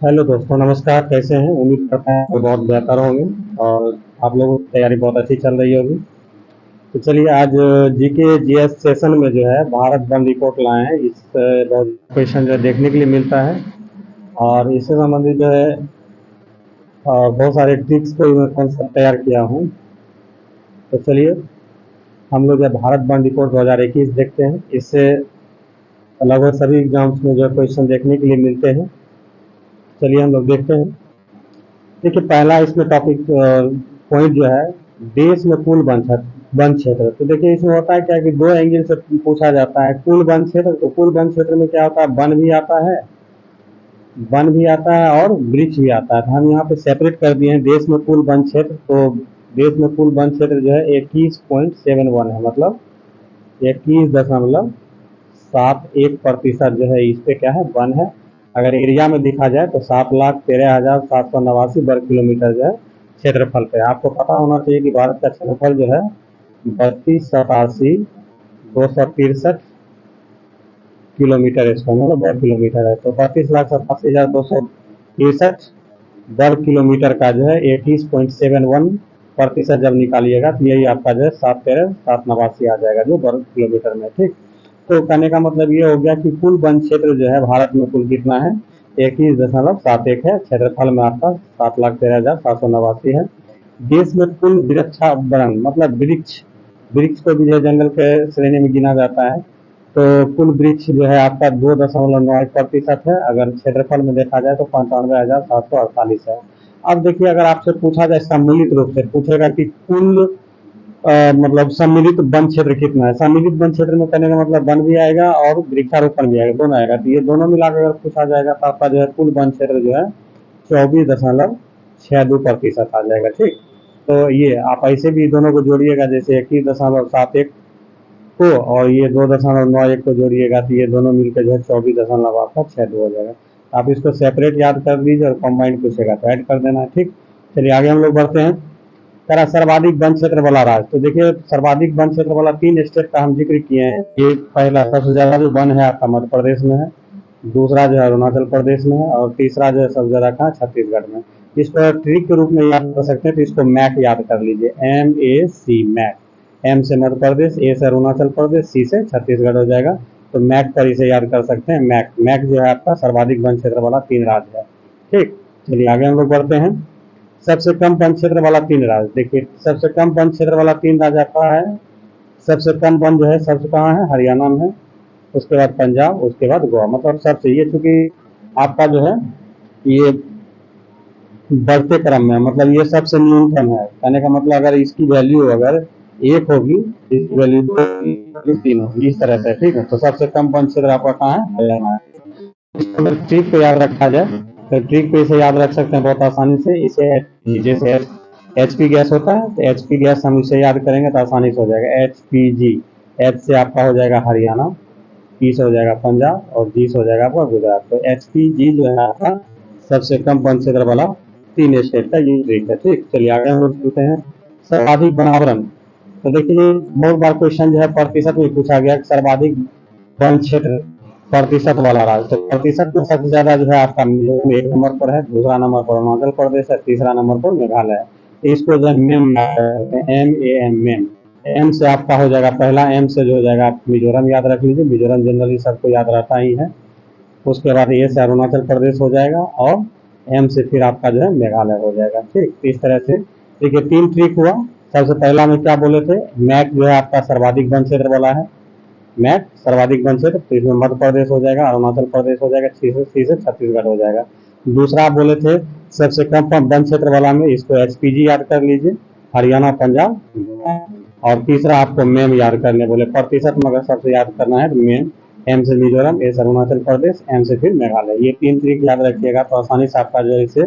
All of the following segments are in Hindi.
हेलो दोस्तों, नमस्कार। कैसे हैं? उम्मीद करता हूँ कि बहुत बेहतर होंगे और आप लोगों की तैयारी बहुत अच्छी चल रही होगी। तो चलिए, आज जीके जीएस सेशन में जो है भारत वन रिपोर्ट लाए हैं। इस बहुत क्वेश्चन जो है देखने के लिए मिलता है और इससे संबंधित जो है बहुत सारे ट्रिक्स को मैं कॉन्सेप्ट तैयार किया हूँ। तो चलिए, हम लोग जब भारत वन रिपोर्ट 2021 देखते हैं, इससे लगभग सभी एग्जाम्स में जो है क्वेश्चन देखने के लिए मिलते हैं। चलिए हम लोग देखते हैं। देखिए, पहला इसमें टॉपिक पॉइंट जो है, देश में कुल वन क्षेत्र। तो देखिए, इसमें होता है क्या कि दो एंगल से पूछा जाता है। कुल वन क्षेत्र, तो कुल वन क्षेत्र में क्या होता है, वन भी आता है और वृक्ष भी आता है। तो हम यहाँ पे सेपरेट कर दिए हैं देश में कुल वन क्षेत्र। तो देश में कुल वन क्षेत्र जो है 21.71 है, मतलब 21.71% जो है इस पे क्या है, वन है। अगर एरिया में देखा जाए तो 7,13,789 वर्ग किलोमीटर जो है क्षेत्रफल पे। आपको पता होना चाहिए कि भारत का क्षेत्रफल जो है 32,87,263 स्क्वायर मतलब वर्ग किलोमीटर है। तो 32,87,263 वर्ग किलोमीटर का जो है 80.71% जब निकालिएगा तो यही आपका जो है 7,13,789 आ जाएगा जो वर्ग किलोमीटर में। ठीक। तो कहने का मतलब ये हो गया कि कुल वन क्षेत्र जो है भारत में कुल कितना है, 21.71 है। क्षेत्रफल में आपका 7,13,789 है। देश में कुल वृक्षावरण मतलब वृक्ष वृक्ष को भी जो जंगल के श्रेणी में गिना जाता है। तो कुल वृक्ष जो है आपका 2.91% है। अगर क्षेत्रफल में देखा जाए तो 95,748 है। अब देखिए, अगर आपसे पूछा जाए, सम्मिलित रूप से पूछेगा कि कुल मतलब सम्मिलित वन क्षेत्र कितना है। सम्मिलित वन क्षेत्र में करने का मतलब वन भी आएगा और वृक्षारोपण भी आएगा, दोनों आएगा। तो ये दोनों मिलाकर अगर पूछा जाएगा तो आपका जो है कुल वन क्षेत्र जो है 24.62% आ जाएगा। ठीक। तो ये आप ऐसे भी दोनों को जोड़िएगा, जैसे 21.71 को और ये 2.91 को जोड़िएगा तो ये दोनों मिलकर जो है 24.62 हो जाएगा। आप इसको सेपरेट याद कर लीजिए और कंबाइंड पूछेगा तो ऐड कर देना है। ठीक। चलिए आगे हम लोग बढ़ते हैं। कह रहा सर्वाधिक वन क्षेत्र वाला राज्य। तो देखिए, सर्वाधिक वन क्षेत्र वाला 3 स्टेट का हम जिक्र किए हैं। ये पहला सबसे ज्यादा जो वन है आपका मध्य प्रदेश में है, दूसरा जो है अरुणाचल प्रदेश में है और तीसरा जो है सबसे ज्यादा कहाँ, छत्तीसगढ़ में। इसको ट्रिक के रूप में याद कर सकते हैं, तो इसको मैक याद कर लीजिए, MAC, मैक। एम से मध्य प्रदेश, ए से अरुणाचल प्रदेश, सी से छत्तीसगढ़ हो जाएगा। तो मैक पर इसे याद कर सकते हैं। मैक मैक जो है आपका सर्वाधिक वन क्षेत्र वाला 3 राज्य है। ठीक। चलिए आगे हम लोग बढ़ते हैं। सबसे कम वन क्षेत्र वाला 3 राज्य। देखिए, सबसे कम वन क्षेत्र वाला 3 राज्य आपका है। सबसे कम वन जो है सबसे कहाँ है, हरियाणा में है। उसके बाद पंजाब, उसके बाद गोवा। मतलब सबसे ये, चूंकि आपका जो है ये बढ़ते क्रम में, मतलब ये सबसे न्यूनतम है। कहने का मतलब अगर इसकी वैल्यू अगर 1 होगी, इसकी वैल्यू 2 होगी, 3 होगी, इस तरह से। ठीक है। तो सबसे कम वन क्षेत्र आपका कहाँ है, हरियाणा है। इसको ट्रिक को याद रखा जाए तो ट्रिक पे इसे याद रख सकते हैं बहुत आसानी से। इसे जैसे HP गैस होता है तो HP गैस हम इसे याद करेंगे तो आसानी से हो जाएगा। HPG, H से आपका हो जाएगा हरियाणा, P से हो जाएगा पंजाब और G से हो जाएगा आपका गुजरात। तो HPG जो है आपका सबसे कम वन क्षेत्र वाला 3 स्टेट का ये ट्रिक है। ठीक। चलिए आगे हम लोग चलते हैं। सर्वाधिक वनावरण। तो देखिए, बहुत बार क्वेश्चन जो है प्रतिशत में पूछा गया, सर्वाधिक वन क्षेत्र प्रतिशत वाला राज्य। तो प्रतिशत में सबसे ज्यादा जो है आपका मिजोरम 1 नंबर पर है, दूसरा नंबर पर अरुणाचल प्रदेश है, तीसरा नंबर पर मेघालय है। तो इसको जो है मेम कहते हैं, MAM, मेम। एम से आपका हो जाएगा, पहला एम से जो हो जाएगा आप मिजोरम याद रख लीजिए, मिजोरम जनरली सबको याद रहता ही है। उसके बाद ए से अरुणाचल प्रदेश हो जाएगा और एम से फिर आपका जो है मेघालय हो जाएगा। ठीक। इस तरह से देखिए 3 ट्रिक हुआ। सबसे पहला में क्या बोले थे, मैक जो है आपका सर्वाधिक वन क्षेत्र वाला है। मैक सर्वाधिक वन क्षेत्र, तो इसमें मध्य प्रदेश हो जाएगा, अरुणाचल प्रदेश हो जाएगा, सी से छत्तीसगढ़ हो जाएगा। दूसरा आप बोले थे सबसे कम वन क्षेत्र वाला में, इसको HPG याद कर लीजिए, हरियाणा, पंजाब। और तीसरा आपको मेम याद करने बोले, प्रतिशत में अगर सबसे याद करना है तो मेम। एम से मिजोरम, ए से अरुणाचल प्रदेश, एम से फिर मेघालय। ये 3 ट्रिक याद रखिएगा तो आसानी से आपका जो है इसे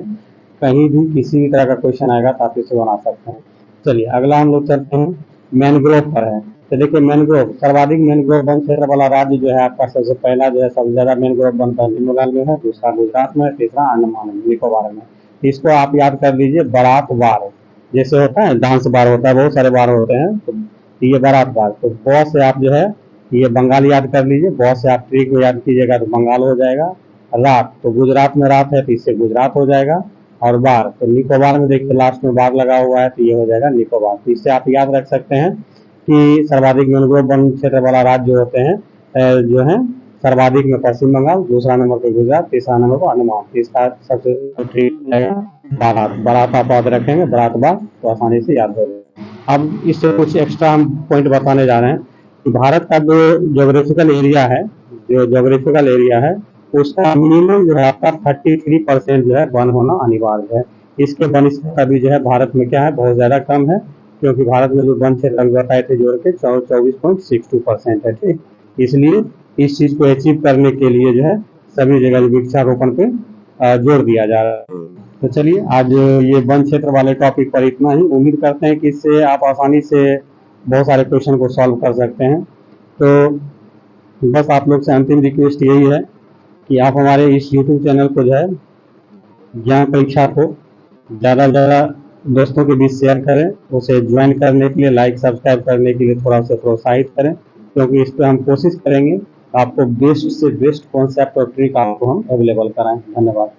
कहीं भी किसी भी तरह का क्वेश्चन आएगा तो आप इसे बना सकते हैं। चलिए अगला हम लोग चलते हैं, मैनग्रोव पर है। तो देखिए, मैनग्रोव सर्वाधिक मैनग्रोव वन क्षेत्र वाला राज्य जो है आपका, सबसे पहला जो है सबसे ज्यादा मैनग्रोव वन पश्चिम बंगाल में है, दूसरा गुजरात में, तीसरा अंडमान निकोबार में। इसको आप याद कर लीजिए, बारात बार। जैसे होता है डांस बार होता है, बहुत सारे बार होते हैं, तो ये बारात बार। तो बहुत से आप जो है ये बंगाल याद कर लीजिए, बहुत से आप ट्रिक को याद कीजिएगा तो बंगाल हो जाएगा। रात, तो गुजरात में रात है तो इससे गुजरात हो जाएगा। और बार, तो निकोबार में देखिए लास्ट में बार लगा हुआ है तो ये हो जाएगा निकोबार। तो इससे आप याद रख सकते हैं कि सर्वाधिक मैंग्रोव वन क्षेत्र वाला राज्य जो होते हैं जो है सर्वाधिक में पश्चिम बंगाल, दूसरा नंबर पे गुजरात, तीसरा नंबर पर अंडमान। इसका सबसे बारात, बारात आप याद रखेंगे, बारात बार, तो आसानी से याद हो जाएगा। अब इससे कुछ एक्स्ट्रा हम पॉइंट बताने जा रहे हैं कि भारत का जो ज्योग्राफिकल एरिया है, जो ज्योग्राफिकल एरिया है उसका मिनिमम जो है आपका 33% जो है वन होना अनिवार्य है। इसके बनिस्पत अभी जो है भारत में क्या है, बहुत ज्यादा कम है, क्योंकि भारत में जो वन क्षेत्र अभी बताए थे जोड़ के 24.62% है। ठीक, इसलिए इस चीज को अचीव करने के लिए जो है सभी जगह वृक्षारोपण पे जोर दिया जा रहा है। तो चलिए आज ये वन क्षेत्र वाले टॉपिक पर इतना ही। उम्मीद करते हैं कि इससे आप आसानी से बहुत सारे क्वेश्चन को सॉल्व कर सकते हैं। तो बस आप लोग से अंतिम रिक्वेस्ट यही है कि आप हमारे इस YouTube चैनल को जो है ज्ञान परीक्षा को ज़्यादा से ज़्यादा दोस्तों के बीच शेयर करें, उसे ज्वाइन करने के लिए, लाइक सब्सक्राइब करने के लिए थोड़ा सा प्रोत्साहित करें, क्योंकि इस पर हम कोशिश करेंगे आपको बेस्ट से बेस्ट कॉन्सेप्ट और ट्रिक आपको हम अवेलेबल कराएं। धन्यवाद।